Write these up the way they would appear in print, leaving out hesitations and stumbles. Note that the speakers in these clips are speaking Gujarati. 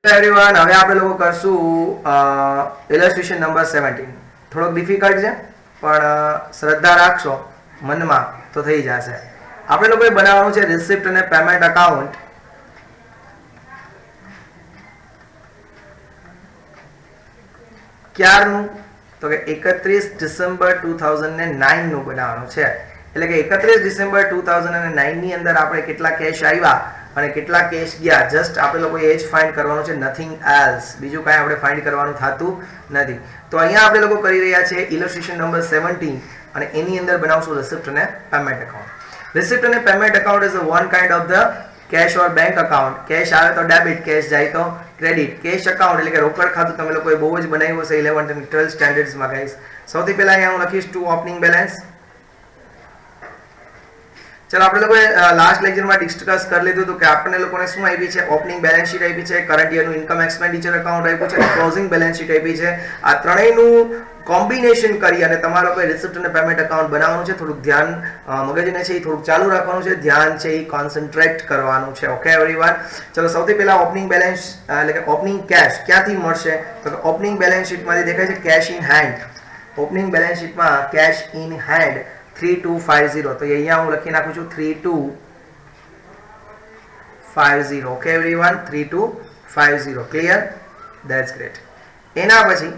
एवरीवन હવે આપણે લોકો કરશું ઇલસ્ટ્રેશન નંબર 17 થોડોક ડિફિકલ્ટ છે પણ શ્રદ્ધા રાખશો મનમાં તો થઈ જશે આપણે લોકોએ બનાવવાનું છે રિસિપ્ટ અને પેમેન્ટ અકાઉન્ટ ક્યારનું તો કે 31 ડિસેમ્બર 2009 નું બનાવવાનું છે એટલે કે 31 ડિસેમ્બર 2009 ની અંદર આપણે કેટલા કેશ આવ્યા અને કેટલા કેશ ગયા જસ્ટ આપણે લોકો એ જ ફાઇન્ડ કરવાનું છે નથિંગ એલ્સ બીજું કાંઈ આપણે ફાઇન્ડ કરવાનું થતું નથી તો અહીંયા આપણે લોકો કરી રહ્યા છે ઇલસ્ટ્રેશન નંબર 17 અને એની અંદર બનાવશું રિસિપ્ટ અને પેમેન્ટ અકાઉન્ટ રિસિપ્ટ અને payment account is one kind of the cash और बैंक अकाउंट कैश आवे तो डेबिट कैश जाए तो क्रेडिट कैश अकाउंट એટલે કે રોકડ ખાતું તમે લોકોએ બહુ જ બનાવ્યું છે 11th અને 12th સ્ટાન્ડર્ડ્સ માં ગાઈસ સૌથી પહેલા અહીંયા હું લખીશ ટુ ઓપનિંગ બેલેન્સ चलो આપણે લોકોએ લાસ્ટ લેક્ચરમાં ડિસ્કસ કરી લીધું તો કે આપણે લોકોને શું આવી છે ઓપનિંગ બેલેન્સ શીટ આવી છે કરન્ટ યર નું ઇન્કમ એક્સપેન્ડિચર અકાઉન્ટ આપ્યું છે ક્લોઝિંગ બેલેન્સ શીટ આવી છે આ ત્રણેયનું કોમ્બિનેશન કરી અને તમારા લોકોએ રિસિપ્ટ અને પેમેન્ટ અકાઉન્ટ બનાવવાનું છે થોડું ધ્યાન મગજને છે થોડું ચાલુ રાખવાનું છે ધ્યાન છે કોન્સન્ટ્રેટ કરવાનું છે ઓકે एवरीवन चलो સૌથી પહેલા ઓપનિંગ બેલેન્સ એટલે કે ઓપનિંગ કેશ ક્યાંથી મળશે તો કે ઓપનિંગ બેલેન્સ શીટમાંથી દેખાય છે cash in hand opening balance શીટમાં કેશ ઇન હેન્ડ 3250 तो यहाँ हूँ लखी नाखू छू 3250 okay everyone 3250 clear that's great एना पछी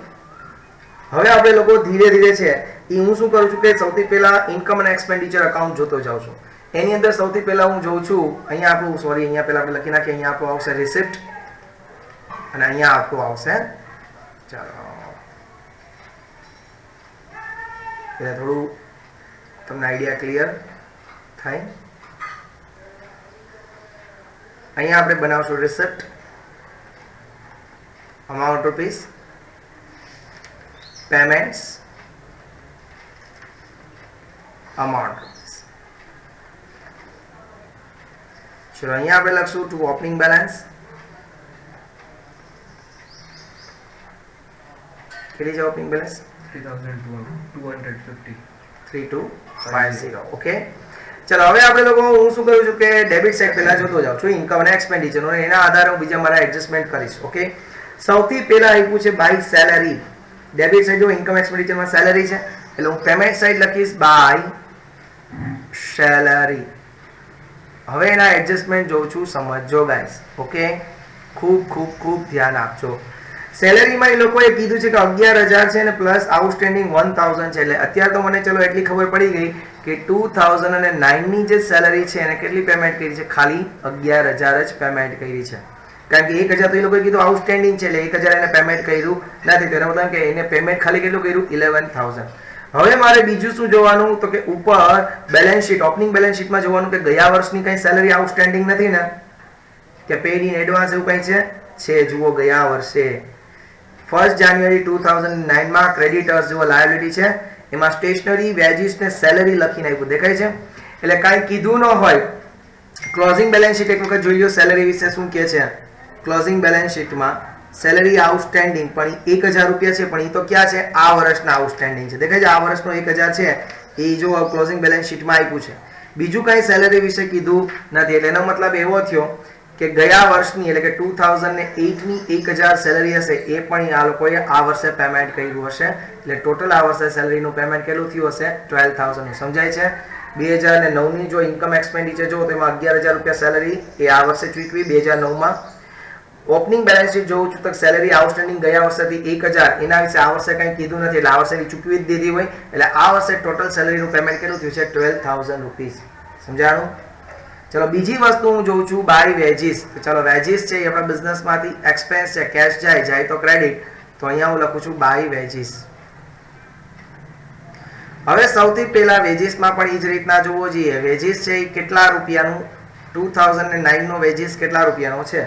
હવે આપણે લોકો ધીરે ધીરે છે ઈ હું શું કરું છું કે સૌથી પહેલા ઇન્કમ અને એક્સપેન્ડિચર અકાઉન્ટ જોતો જાઉં છું એની અંદર સૌથી પહેલા હું જોઉં છું અહીંયા આપણું સોરી અહીંયા પહેલા આપણે લખી નાખીએ અહીંયા આપણું આવશે રિસિપ્ટ અને અહીંયા આપણું આવશે ચાલો એટલે થોડું તમને આઈડિયા ક્લિયર થાય અહીંયા આપણે બનાવશું receipt amount rupees payments amount rupees ચલો અહીંયા આપણે લખશું ટુ ઓપનિંગ બેલેન્સ કેટલી છે ઓપનિંગ બેલેન્સ 3250 ओके चलो હવે આપણે લોકો હું શું કરું છું કે ડેબિટ સાઈડ પહેલા જોતો જાઉં છું ઇન્કમ અને એક્સપેન્ડિચર નો એના આધારે હું બીજા મારા એડજસ્ટમેન્ટ કરીશ ઓકે સૌથી પહેલા આપ્યું છે બાય સેલેરી ડેબિટ સાઈડ જો ઇન્કમ એક્સપેન્ડિચર માં સેલેરી છે એટલે હું પેમેન્ટ સાઈડ લખીશ બાય સેલેરી હવે એના એડજસ્ટમેન્ટ જોઉં છું સમજજો ગાઈસ ઓકે ખૂબ ખૂબ ખૂબ ध्यान આપજો સેલેરી માં એ લોકોએ કીધું છે કે 11000 છે અને પ્લસ આઉટસ્ટેન્ડિંગ 1000 છે એટલે અત્યારે તો મને ચલો એટલી ખબર પડી ગઈ કે 2009 ની જે સેલેરી છે એને કેટલી પેમેન્ટ કરી છે ખાલી 11000 જ પેમેન્ટ કરી છે કારણ કે 1000 તો એ લોકોએ કીધું આઉટસ્ટેન્ડિંગ છે એટલે 1000 એને પેમેન્ટ કર્યું નથી તેનો મતલબ કે એને પેમેન્ટ ખાલી કેટલું કર્યું 11000 હવે મારે બીજું શું જોવાનું તો કે ઉપર બેલેન્સ શીટ ઓપનિંગ બેલેન્સ શીટમાં જોવાનું કે ગયા વર્ષની કઈ સેલેરી આઉટસ્ટેન્ડિંગ નથી ને કે પેડ ઇન એડવાન્સ એવું કઈ છે જુઓ ગયા વર્ષે 1 જાન્યુઆરી 2009 માં ક્રેડિટર્સ જો લાયબિલિટી છે એમાં સ્ટેશનરી વેજીસ ને સેલેરી લખીને આપ્યું દેખાય છે એટલે કાઈ કીધું ન હોય ક્લોઝિંગ બેલેન્સ શીટ એક વખત જોઈ લો સેલેરી વિશે શું કહે છે ક્લોઝિંગ બેલેન્સ શીટમાં સેલેરી આઉટસ્ટેન્ડિંગ પણ 1000 રૂપિયા છે પણ એ તો ક્યાં છે આ વર્ષના આઉટસ્ટેન્ડિંગ છે દેખાય છે આ વર્ષનો 1000 છે એ જો ક્લોઝિંગ બેલેન્સ શીટમાં આપ્યું છે બીજું કાઈ સેલેરી વિશે કીધું નથી એટલે એનો મતલબ એવો થયો કે ગયા વર્ષની એટલે કે 2008 ની 1000 સેલેરી હશે એ પણ આ લોકોએ આ વર્ષે પેમેન્ટ કર્યું હશે એટલે ટોટલ આ વર્ષે સેલેરીનું પેમેન્ટ કેટલું થયું હશે 12000 સમજાય છે 2009 ની જો ઇન્કમ એક્સપેન્ડિચર જો તો એમાં 11000 રૂપિયા સેલેરી એ આ વર્ષે ચૂકવી 2009 માં ઓપનિંગ બેલેન્સ શીટ જોઉં છું તો સેલેરી આઉટસ્ટેન્ડિંગ ગયા વર્ષેથી 1000 એના વિશે આ વર્ષે કંઈ કીધું નથી એટલે આ વર્ષે ચૂકવી જ દીધી હોય એટલે આ વર્ષે ટોટલ સેલેરીનું પેમેન્ટ કેટલું થયું છે 12000 રૂપીસ સમજાણું चलो बीजी वस्तु हूँ जोऊं छुं बाय वेजीस तो चलो वेजीस छे ये अपना बिजनेस मांथी एक्सपेन्स छे कैश जाए तो क्रेडिट तो अहींया हूँ लखुं छुं बाय वेजीस हवे सौथी पहेला वेजीस मां पण ई ज रीतना जोवो जोईए वेजीस छे ई केटला रूपियानुं 2009 नो वेजीस केटला रूपियानो छे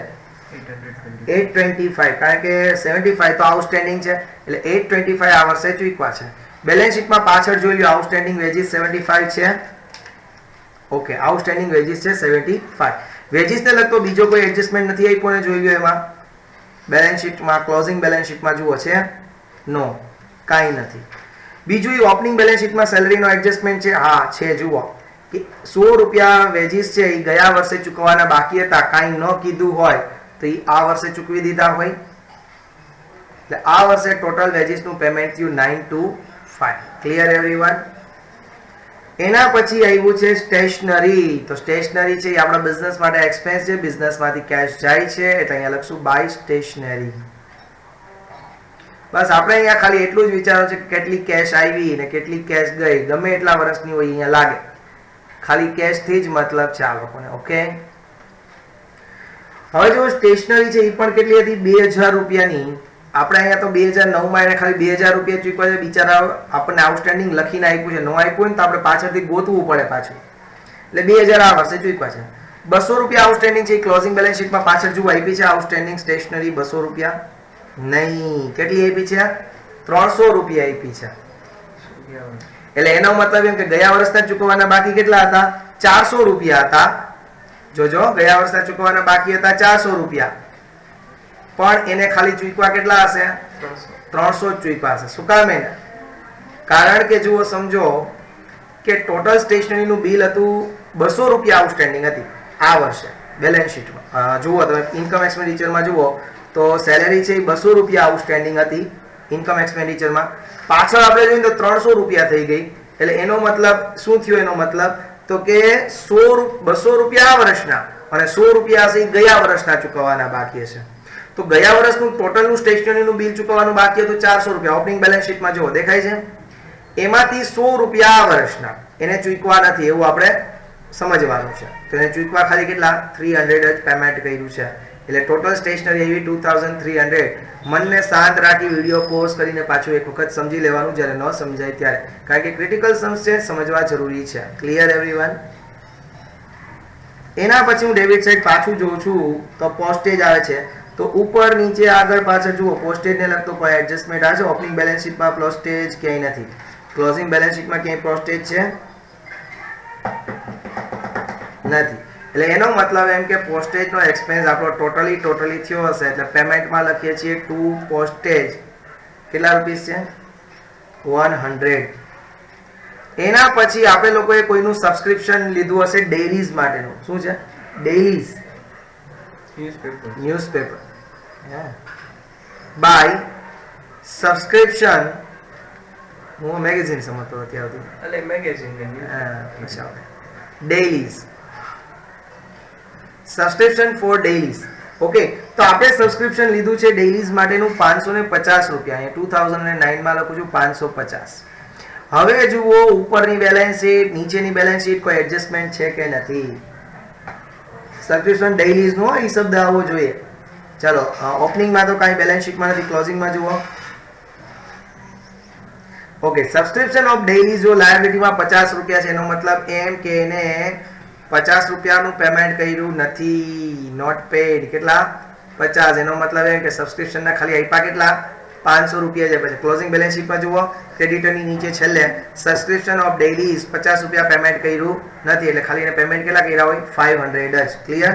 825 कारण के 75 तो आउटस्टेन्डिंग छे એટલે 825 आ वर्षे चूकवा छे બેલેન્સ શીટમાં પાછળ જોઈ લ્યો આઉટસ્ટેન્ડિંગ વેજીસ 75 છે ओके आउटस्टेન્ડિંગ वेजीस છે 75 वेजीस ने लगतो बीजो कोई एडजस्टमेंट નથી આપ્યો ને જોઈ લ્યો એમાં બેલેન્સ શીટમાં ક્લોઝિંગ બેલેન્સ શીટમાં જુઓ છે નો કાઈ નથી બીજું ઈ ઓપનિંગ બેલેન્સ શીટમાં સેલેરીનો એડજસ્ટમેન્ટ છે હા છે જુઓ કે 100 રૂપિયા વેજીસ છે ઈ ગયા વર્ષે ચૂકવવાના બાકી હતા કાઈ ન કીધું હોય તો એ આ વર્ષે ચૂકવી દીધા હોય, એટલે આ વર્ષે ટોટલ વેજીસનું પેમેન્ટ થયું 925. Clear everyone? એના પછી આવ્યું છે સ્ટેશનરી. તો સ્ટેશનરી છે એ આપણા બિઝનેસ માટે એક્સપેન્સ છે, બિઝનેસમાંથી કેશ જાય છે, એટલે અહીંયા લખશું બાય સ્ટેશનરી. બસ આપણે અહીંયા ખાલી એટલું જ વિચારવું છે કે કેટલી કેશ આવી ને કેટલી કેશ ગઈ, ગમે એટલા વર્ષની હોય અહીંયા લાગે, ખાલી કેશથી જ મતલબ છે આ લોકોને. ઓકે, હવે જો સ્ટેશનરી છે એ પણ કેટલી હતી? 2000 રૂપિયાની. આપણે અહીંયા તો 2009 એને ખાલી 2000 રૂપિયા ચૂકવા છે. બિચારા આપણને આઉટસ્ટેન્ડિંગ લખીને આપ્યું છે, ન આપ્યું ને તો આપણે પાછળથી ગોતવું પડે પાછું, એટલે 2000 આ વર્ષે ચૂકવા છે. 200 રૂપિયા આઉટસ્ટેન્ડિંગ છે, ક્લોઝિંગ બેલેન્સ શીટમાં પાછળ જુઓ આપી છે આઉટસ્ટેન્ડિંગ સ્ટેશનરી 200 રૂપિયા નહીં, કેટલી આપી છે? 300 રૂપિયા આપી છે. એટલે એનો મતલબ એમ કે ગયા વર્ષના ચૂકવવાના બાકી કેટલા હતા? 400 રૂપિયા હતા. જોજો, ગયા વર્ષના ચૂકવવાના બાકી હતા 400 રૂપિયા, પણ એને ખાલી ચૂકવા કેટલા હશે? 300 જ ચૂકવા હશે. શું કામ એને? કારણ કે જુઓ, સમજો કે ટોટલ સ્ટેશનરીનું બિલ હતું 200 રૂપિયા આઉટસ્ટેન્ડિંગ હતી આ વર્ષે બેલેન્સ શીટમાં. જુઓ તમે ઇન્કમ એક્સપેન્ડિચરમાં જુઓ તો સેલેરી છે એ 200 રૂપિયા આઉટસ્ટેન્ડિંગ હતી ઇન્કમ એક્સપેન્ડિચરમાં. પાછળ આપણે જોઈએ તો 300 રૂપિયા થઈ ગઈ. એટલે એનો મતલબ શું થયો? એનો મતલબ તો કે 200 રૂપિયા આ વર્ષના અને 100 રૂપિયા હશે ગયા વર્ષના ચૂકવવાના બાકી હશે. તો ગયા વર્ષનું ટોટલનું સ્ટેશનરીનું બિલ ચૂકવવાનું બાકી હતું 400 રૂપિયા. ઓપનિંગ બેલેન્સ શીટમાં જુઓ દેખાય છે, એમાંથી 100 રૂપિયા આ વર્ષના એને ચૂકવા નથી, એવું આપણે સમજવાનું છે. તો એને ચૂકવા ખાલી કેટલા? 300 જ પેમેન્ટ કર્યું છે. એટલે ટોટલ સ્ટેશનરી એવી 2300. મનને શાંત રાખી વિડીયો પોઝ કરીને પાછું એક વખત સમજી લેવાનું જ્યારે ન સમજાય ત્યારે, કારણ કે ક્રિટિકલ સમ્સ છે, સમજવા જરૂરી છે. Clear everyone? એના પછી હું ડેબિટ સાઇડ પાછું જોઉં છું તો પોસ્ટેજ આવે છે. તો ઉપર નીચે આગળ પાછળ જુઓ, પોસ્ટેજ ને લગતો કોઈ એડજસ્ટમેન્ટ આવે છે? ઓપનિંગ બેલેન્સ શીટમાં પોસ્ટેજ ક્યાંય નથી. ક્લોઝિંગ બેલેન્સ શીટમાં ક્યાંય પોસ્ટેજ છે? નથી. એટલે એનો મતલબ એમ કે પોસ્ટેજનો એક્સપેન્સ આપણો ટોટલી થયો હશે, એટલે પેમેન્ટમાં લખીએ છીએ ટુ પોસ્ટેજ. કેટલા રૂપીસ છે? 100. એના પછી આપણે લોકોએ કોઈનું સબસ્ક્રિપ્શન લીધું હશે ડેઈલીઝ માટેનું. શું છે? ડેઈલીઝ ન્યૂઝપેપર બાય સબસ્ક્રિપ્શન. હું મેગેઝિન સમજતો અત્યારથી, એટલે મેગેઝિન ડેઈલીઝ સબસ્ક્રિપ્શન ફોર ડેઈલીઝ. ઓકે, તો આપણે સબસ્ક્રિપ્શન લીધું છે ડેઈલીઝ માટેનું 550 રૂપિયા. અહીંયા 2009 માં લખું છું 550. હવે જુઓ ઉપરની બેલેન્સ શીટ, નીચેની બેલેન્સ શીટ, કોઈ એડજસ્ટમેન્ટ છે કે નથી? સબસ્ક્રિપ્શન ડેઈલીઝ નો એ શબ્દ આવવો જોઈએ. ચલો, ઓપનિંગમાં તો કાંઈ બેલેન્સ શીટમાં નથી, ક્લોઝિંગમાં જુઓ. ઓકે, સબસ્ક્રિપ્શન ઓફ ડેઈલીઝ જો લાયબિલિટીમાં 50 રૂપિયા છે, એનો મતલબ એમ કે એને 50 રૂપિયાનું પેમેન્ટ કર્યું નથી, નોટ પેડ. કેટલા? 50. એનો મતલબ એમ કે સબસ્ક્રિપ્શનના ખાલી આપ્યા કેટલા? 500 રૂપિયા છે. પછી ક્લોઝિંગ બેલેન્સ શીટમાં જુઓ, ક્રેડિટરની નીચે છેલ્લે સબસ્ક્રિપ્શન ઓફ ડેઈલીઝ 50 રૂપિયા પેમેન્ટ કર્યું નથી, એટલે ખાલી એને પેમેન્ટ કેટલા કર્યા હોય? 500 જ. ક્લિયર?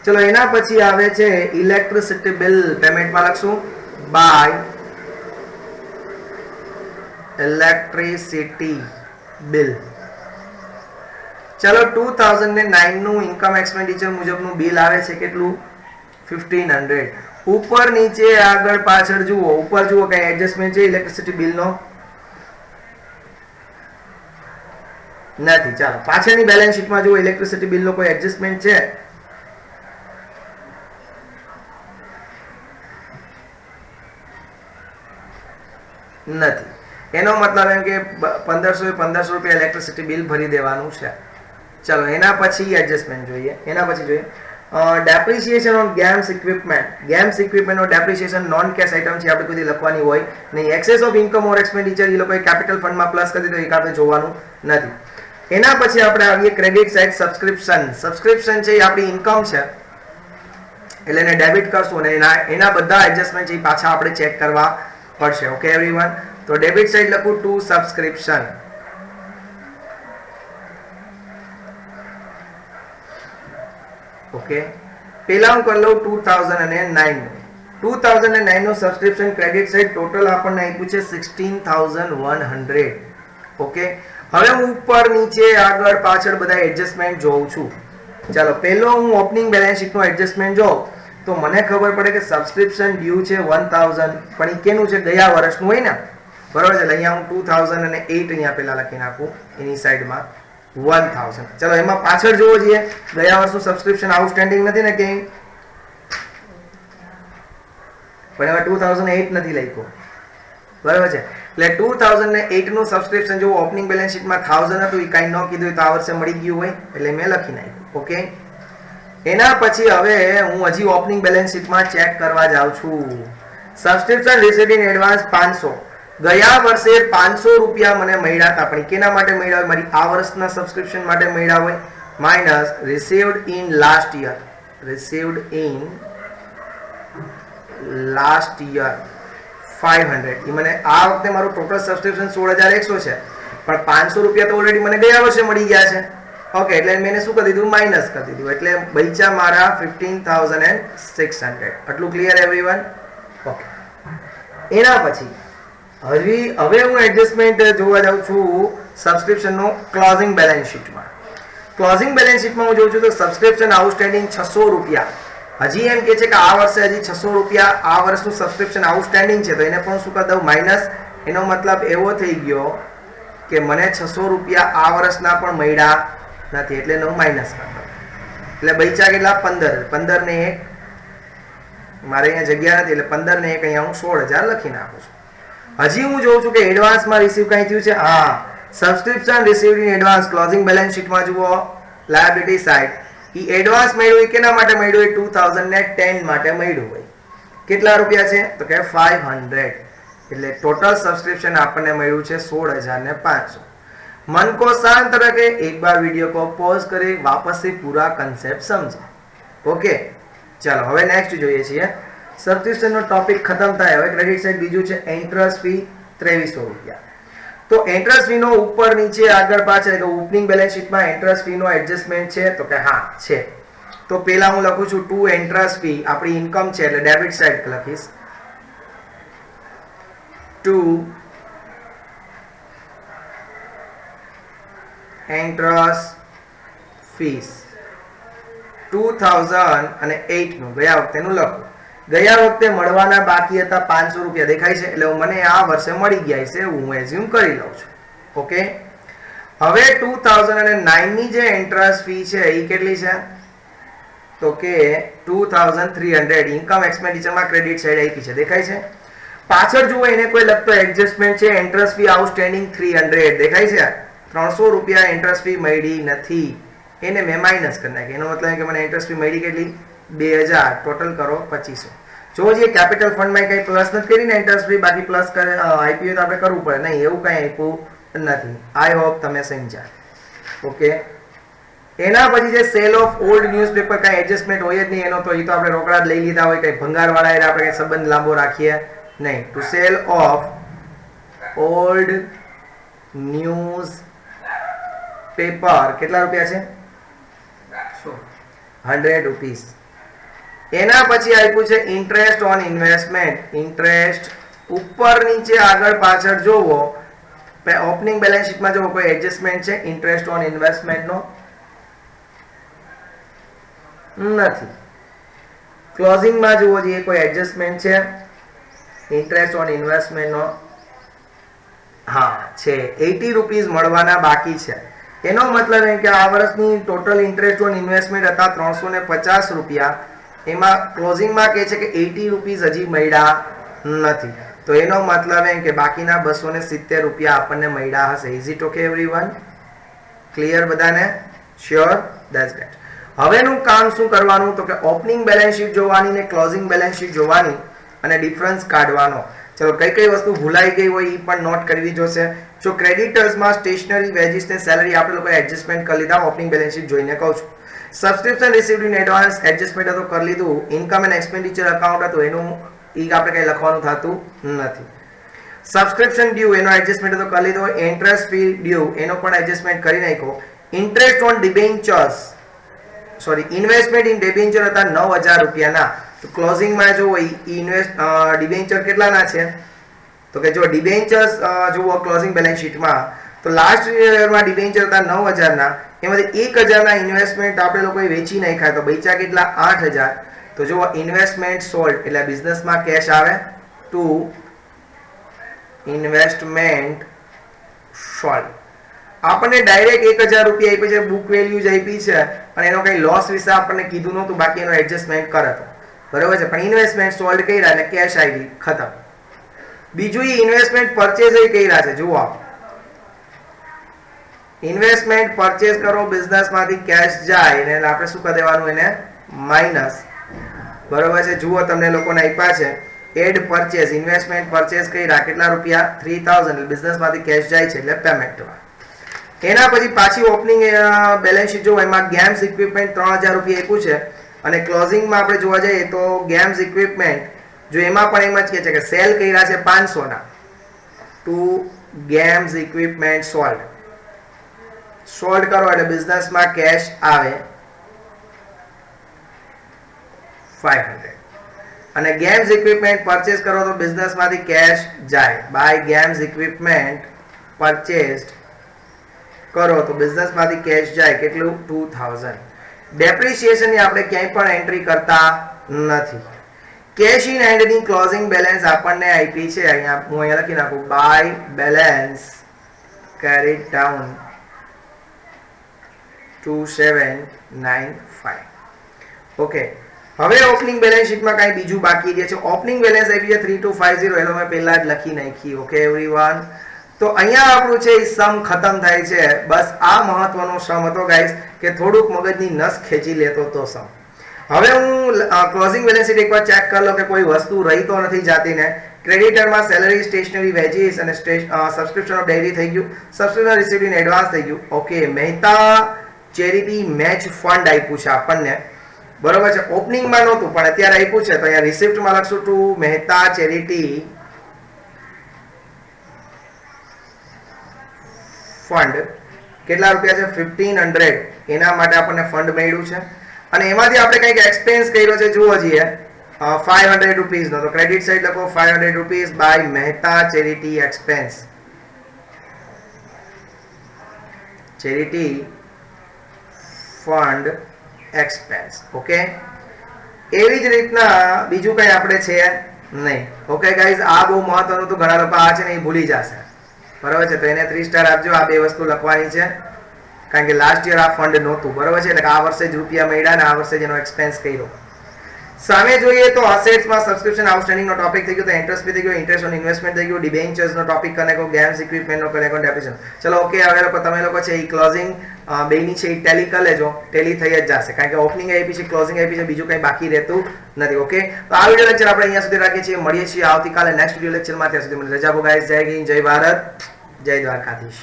ચલો, એના પછી આવે છે ઇલેક્ટ્રિસિટી બિલ. પેમેન્ટમાં લખશું બાય ઇલેક્ટ્રિસિટી બિલ. ચલો, 2009 નું ઇન્કમ એક્સપેન્ડિચર મુજબનું બિલ આવે છે કેટલું? 1500. ઉપર નીચે આગળ પાછળ જુઓ, ઉપર જુઓ કઈ એડજસ્ટમેન્ટ છે ઇલેક્ટ્રિસિટી બિલનો? નથી. ચાલો, પાછળની બેલેન્સ શીટમાં જુઓ, ઇલેક્ટ્રિસિટી બિલનો કોઈ એડજસ્ટમેન્ટ છે? નથી. એનો મતલબ એમ કે 1500 રૂપિયા ઇલેક્ટ્રિસિટી બિલ ભરી દેવાનું છે. ચલો, એના પછી એડજસ્ટમેન્ટ જોઈએ. એના પછી જોઈએ depreciation on games equipment. Games ઇક્વિપમેન્ટનો ડેપ્રિસિએશન નોન કેશ આઇટમ છે, આપણે કોઈ લખવાની હોય નહીં. Excess of income or expenditure એ લોકોએ કેપિટલ ફંડમાં પ્લસ કરી દીધો, એક આપણે જોવાનું નથી. એના પછી આપણે આવીએ ક્રેડિટ સાઇડ સબસ્ક્રિપ્શન. સબસ્ક્રિપ્શન છે એ આપણી ઇન્કમ છે, એટલે એને ડેબિટ કરશું અને એના બધા એડજસ્ટમેન્ટ છે એ પાછા આપણે ચેક કરવા પડશે. Okay everyone? તો ડેબિટ સાઇડ લખું ટુ સબસ્ક્રિપ્શન. ઓકે, પેલા હું કરી લઉં 2009 નું સબસ્ક્રિપ્શન ક્રેડિટ સાઇડ ટોટલ આપણને આપ્યું છે 16100. ઓકે, હવે હું ઉપર નીચે આગળ પાછળ બધા એડજસ્ટમેન્ટ જોઉં છું. ચાલો, પહેલો હું ઓપનિંગ બેલેન્સ શીટનો એડજસ્ટમેન્ટ જોઉં તો મને ખબર પડે કે સબસ્ક્રિપ્શન ડ્યુ છે 1000, પણ એ કેનું છે? ગયા વર્ષનું હોય ને, બરોબર છે? એટલે અહીંયા હું 2008 અહીંયા પેલા લખી નાખું એની સાઈડમાં 1000. ચલો એમાં પાછળ જોવો જોઈએ, ગયા વર્ષનું સબસ્ક્રિપ્શન આઉટસ્ટેન્ડિંગ નથી ને ક્યાંય, પણ એમાં 2008 નથી લખ્યું, બરાબર છે? એટલે 2008 નું સબસ્ક્રિપ્શન જો ઓપનિંગ બેલેન્સ શીટમાં 1000 હતું, એ કાંઈ ન કીધું હોય તો આ વર્ષે મળી ગયું હોય, એટલે મેં લખી નાખ્યું. ઓકે, એના પછી હવે હું હજી ઓપનિંગ બેલેન્સ શીટમાં ચેક કરવા જાઉં છું. સબસ્ક્રિપ્શન રિસીવ્ડ ઇન એડવાન્સ 500, ગયા વર્ષે 500 રૂપિયા મને મળ્યા હતા, પણ કેના માટે મળ્યા હોય? મારી આ વર્ષના સબસ્ક્રિપ્શન માટે મળ્યા હોય, minus received in last year, received in last year 500. એ મને આ વખતે મારું ટોટલ સબસ્ક્રિપ્શન 16100 છે, પણ 500 રૂપિયા તો ઓલરેડી મને ગયા વર્ષે મળી ગયા છે. ઓકે, એટલે મેં શું કરી દીધું? માઇનસ કરી દીધું, એટલે બચ્યા મારા 15600. આટલું ક્લિયર એવરીવન? ઓકે, એના પછી હવે હું એડજસ્ટમેન્ટ જોવા જાઉં છું સબસ્ક્રિપ્શનનો ક્લોઝિંગ બેલેન્સ શીટમાં. ક્લોઝિંગ બેલેન્સ શીટમાં હું જોઉં છું તો સબસ્ક્રિપ્શન આઉટસ્ટેન્ડિંગ 600 રૂપિયા. હજી એમ કે છે કે આ વર્ષે હજી 600 રૂપિયા આ વર્ષનું સબસ્ક્રિપ્શન આઉટસ્ટેન્ડિંગ છે, તો એને પણ શું કરી દઉં? માઇનસ. એનો મતલબ એવો થઈ ગયો કે મને 600 રૂપિયા આ વર્ષના પણ મળ્યા નથી, એટલે હું માઇનસ કરી દઉં. એટલે બચ્યા કેટલા? 15. 15 ને 1 મારે અહીંયા જગ્યા નથી, એટલે 15 ને 1 અહીંયા હું 16000 લખી નાખું છું. હજી હું જોઉં છું કે એડવાન્સમાં રિસીવ કઈ થયું છે. હા, subscription received in advance closing balance શીટમાં જુઓ લાયબિલિટી સાઇડ, ઈ એડવાન્સ મળ્યું હોય કેના માટે મળ્યું હોય? 2010 માટે મળ્યું હોય. કેટલા રૂપિયા છે? તો કે 500. એટલે ટોટલ સબસ્ક્રિપ્શન આપણને મળ્યું છે 16500. मन को शांत रखे, एक बार वीडियो को पॉज करे, वापस से पूरा कंसेप्ट समझे. ओके, चलो હવે નેક્સ્ટ જોઈએ છીએ. સબસ્ક્રિપ્શન નો ટોપિક ખતમ થાય. હવે ક્રેડિટ સાઇડ બીજું છે ઇન્ટરેસ્ટ ફી 2300 રૂપિયા. તો ઇન્ટરેસ્ટ ફી નો ઉપર નીચે આગળ પાછળ કે ઓપનિંગ બેલેન્સ શીટમાં ઇન્ટરેસ્ટ ફી નો એડજસ્ટમેન્ટ છે? તો કે હા છે. તો પહેલા હું લખું છું ટુ ઇન્ટરેસ્ટ ફી, આપણી ઇન્કમ છે એટલે ડેબિટ સાઇડ લખીશ ટુ interest fees 2008 નું ગયા વખતેનું લખું. ગયા વખતે મળવાના બાકી હતા 500 રૂપિયા દેખાય છે, એટલે મને આ વર્ષે મળી ગયા છે હું એઝ્યુમ કરી લઉં છું. ઓકે, હવે 2009 ની જે ઇન્ટરેસ્ટ ફી છે એ કેટલી છે? તો કે 2300 ઇન્કમ એક્સપેન્ડિચરમાં ક્રેડિટ સાઇડ આપી છે, દેખાય છે? પાછળ જુઓ એને કોઈ લગતો એડજસ્ટમેન્ટ છે, ઇન્ટરેસ્ટ ફી આઉટસ્ટેન્ડિંગ 300 દેખાય છે? 300 રૂપિયા ઇન્ટરેસ્ટ ફી મળી નથી, એને મેં માઇનસ કરી નાખી. એનો મતલબ કે મને ઇન્ટરેસ્ટ ફી મળી કેટલી? 2000. ટોટલ કરો 2500. જો જે કેપિટલ ફંડમાં કંઈ પ્લસ નથી કરી ને ઇન્ટરેસ્ટ ફી, બાકી પ્લસ આઈપીઓ તો આપણે કરવું પડે. નહીં, એવું કંઈ આપ્યું નથી. આઈ હોપ તમે સમજ્યા. ઓકે, એના પછી જે સેલ ઓફ ઓલ્ડ ન્યૂઝપેપર, કાંઈ એડજસ્ટમેન્ટ હોય જ નહીં એનો, તો એ તો આપણે રોકડા જ લઈ લીધા હોય, કંઈ ભંગારવાળા એટલે આપણે કંઈ સંબંધ લાંબો રાખીએ નહીં. To sale of old news paper કેટલા રૂપિયા છે? 100 રૂપીસ. એના પછી આપ્યું છે ઇન્ટરેસ્ટ ઓન ઇન્વેસ્ટમેન્ટ. ઇન્ટરેસ્ટ ઉપર નીચે આગળ પાછળ જોવો, ઓપનિંગ બેલેન્સ શીટમાં જોવો કોઈ એડજસ્ટમેન્ટ છે ઇન્ટરેસ્ટ ઓન ઇન્વેસ્ટમેન્ટ નો? નથી. ક્લોઝિંગમાં જોવો જોઈએ કોઈ એડજસ્ટમેન્ટ છે ઇન્ટરેસ્ટ ઓન ઇન્વેસ્ટમેન્ટ નો? હા છે, 80 રૂપીસ મળવાના બાકી છે. એનો મતલબ એમ કે આ વર્ષની ટોટલ ઇન્ટરેસ્ટ ઓન ઇન્વેસ્ટમેન્ટ હતા 350 રૂપિયા, એમાં ક્લોઝિંગમાં કહે છે કે 80 રૂપીસ હજી મળ્યા નથી. તો એનો મતલબ એમ કે બાકીના 270 રૂપિયા આપણને મળ્યા હશે. Is it okay everyone? Clear બધાને? શ્યોર? That's great. હવેનું કામ શું કરવાનું? તો કે ઓપનિંગ બેલેન્સ શીટ જોવાની ને ક્લોઝિંગ બેલેન્સ શીટ જોવાની અને ડિફરન્સ કાઢવાનો. ચલો કઈ કઈ વસ્તુ ભૂલાઈ ગઈ હોય એ પણ નોટ કરવી જોશે. જો ક્રેડિટર્સમાં સ્ટેશનરી વેજીસ ને સેલરી આપણે લોકોએ એડજસ્ટમેન્ટ કરી લીધા, ઓપનિંગ બેલેન્સ શીટ જોઈને કહું છું. Subscription received in advance adjustment તો કરી લીધું. ઇન્કમ એન્ડ એક્સપેન્ડિચર અકાઉન્ટ હતું એનું ઈ આપણે કઈ લખવાનું થતું નથી. સબસ્ક્રિપ્શન ડ્યુ એનો એડજસ્ટમેન્ટ તો કરી લીધો. ઇન્ટરેસ્ટ ફી ડ્યુ એનો પણ એડજસ્ટમેન્ટ કરી નાખ્યો. Interest on debentures sorry investment in debenture હતા 9000 રૂપિયાના. તો ક્લોઝિંગમાં જો ડિબેન્ચર કેટલાના છે? તો કે જો ડિબેન્ચર્સ જુઓ ક્લોઝિંગ બેલેન્સ શીટમાં, તો લાસ્ટ યરમાં ડિબેન્ચર હતા 9000 ના, એમાંથી 1000 ના ઇન્વેસ્ટમેન્ટ આપણે લોકોએ વેચી નાખ્યા, તો બચ્યા કેટલા? 8000. તો જો ઇન્વેસ્ટમેન્ટ સોલ્ડ એટલે બિઝનેસમાં કેશ આવે ટુ ઇન્વેસ્ટમેન્ટ સોલ્ડ. આપણને ડાયરેક્ટ 1000 રૂપિયા આપી છે, બુક વેલ્યુ જ આપી છે અને એનો કઈ લોસ વિશે આપણને કીધું નહોતું, બાકી એનો એડજસ્ટમેન્ટ કરે તો બરોબર છે. પણ ઇન્વેસ્ટમેન્ટ સોલ્ડ કર્યા એટલે કેશ આવી ખતમ. બીજું ઇન્વેસ્ટમેન્ટ પરચેઝ કર્યા છે. જુઓ ઇન્વેસ્ટમેન્ટ પરચેઝ કરો, બિઝનેસમાંથી કેશ જાય એટલે આપણે શું કરી દેવાનું એને માઇનસ. બરોબર છે. જુઓ તમને લોકોને આપ્યા છે એડ પરચેઝ, ઇન્વેસ્ટમેન્ટ પરચેઝ કર્યા કેટલા રૂપિયા 3000, બિઝનેસમાંથી કેશ જાય છે એટલે પેમેન્ટ. એના પછી પાછી ઓપનિંગ બેલેન્સ શીટ જો એમાં ગેમ્સ ઇક્વિપમેન્ટ 3000 રૂપિયા આપ્યું છે અને ક્લોઝિંગમાં આપણે જોવા જઈએ તો ગેમ્સ ઇક્વિપમેન્ટ જો એમાં પણ એમ જ કહે છે કે સેલ કર્યા છે 500 ના ટુ ગેમ્સ ઇક્વિપમેન્ટ સોલ્ડ કરો એટલે બિઝનેસમાં કેશ આવે 500 અને ગેમ્સ ઇક્વિપમેન્ટ પરચેઝ કરો તો બિઝનેસમાંથી કેશ જાય. બાય ગેમ્સ ઇક્વિપમેન્ટ પરચેઝડ કરો તો બિઝનેસમાંથી કેશ જાય કેટલું 2000. ડેપ્રિસિએશનની આપણે ક્યાંય પણ એન્ટ્રી કરતા નથી. કેશ ઇન હેન્ડની ક્લોઝિંગ બેલેન્સ આપણને આપી છે અહીંયા, હું અહીંયા લખી નાખું by balance carried down 2795. Okay, હવે ઓપનિંગ બેલેન્સ શીટમાં કાંઈ બીજું બાકી રહે છે. ઓપનિંગ બેલેન્સ આપી છે 3250, એ તો મેં પહેલા જ લખી નાખી. ઓકે એવરીવન, તો અહીંયા આપણું છે એ સમ ખતમ થાય છે. બસ આ મહત્વનો સમ હતો ગાઈસ કે થોડુંક મગજની નસ ખેંચી લેતો તો સમ. હવે હું ક્લોઝિંગ બેલેન્સ શીટ એકવાર ચેક કરી લો કે કોઈ વસ્તુ રહી તો નથી જાતી ને. ક્રેડિટરમાં સેલરી, સ્ટેશનરી, વેજીસ અને સબસ્ક્રિપ્શન ઓફ ડેરી થઈ ગયું, સબસ્ક્રિપ્શન રિસીવ્ડ ઇન એડવાન્સ થઈ ગયું. Okay, Mehta charity match fund આપ્યું છે આપણને, બરોબર છે. ઓપનિંગમાં નહોતું પણ અત્યારે આપ્યું છે તો અહીંયા રિસિપ્ટમાં લખશું ટુ મહેતા ચેરિટી ફંડ. કેટલા રૂપિયા છે 1500, એના માટે આપણને ફંડ મળ્યું છે અને એમાંથી આપણે કંઈક એક્સપેન્સ કર્યો છે. જુઓ છીએ 500 રૂપીસનો, તો ક્રેડિટ સાઇડ લખો 500 rupees by Mehta charity expense, charity fund expense. Okay, એવી જ રીતના બીજું કંઈ આપણે છે નહીં. ઓકે ગાઈઝ, આ બહુ મહત્વનું હતું. ઘણા લોકો આ છે ને એ ભૂલી જશે, બરાબર છે. તો એને 3 સ્ટાર આપજો. આ બે વસ્તુ લખવાની છે કારણ કે લાસ્ટ યર આ ફંડ નહોતું, બરાબર છે. એટલે આ વર્ષે જ રૂપિયા મળ્યા ને આ વર્ષે જ એનો એક્સપેન્સ કર્યો. સામે જોઈએ તો અસેટ્સમાં સબસ્ક્રિપ્શન આઉટસ્ટેન્ડિંગનો ટોપિક થઈ ગયો, તો ઇન્ટરેસ્ટ બી થઈ ગયો, ઇન્ટરેસ્ટ ઓન ઇન્વેસ્ટમેન્ટ થઈ ગયું, ડિબેન્ચર્સનો ટોપિક કરીને કો, ગેમ્સ ઇક્વિપમેન્ટનો કરીને કો, ડેપ્રિસિએશન. ચલો ઓકે, હવે લોકો તમે લોકો છે એ ક્લોઝિંગ બેની છે એ ટેલી કરી લેજો. ટેલી થઈ જ જશે કારણ કે ઓપનિંગ આપી છે, ક્લોઝિંગ આપી છે, બીજું કંઈ બાકી રહેતું નથી. ઓકે, તો આ વિડીયો લેક્ચર આપણે અહીંયા સુધી રાખીએ છીએ. મળીએ છીએ આવતીકાલે નેક્સ્ટ વિડીયો લેક્ચરમાં. ત્યાં સુધી મને રજા આપો ગાઈસ. જય હિન્દ, જય ભારત, જય દ્વારકાધીશ.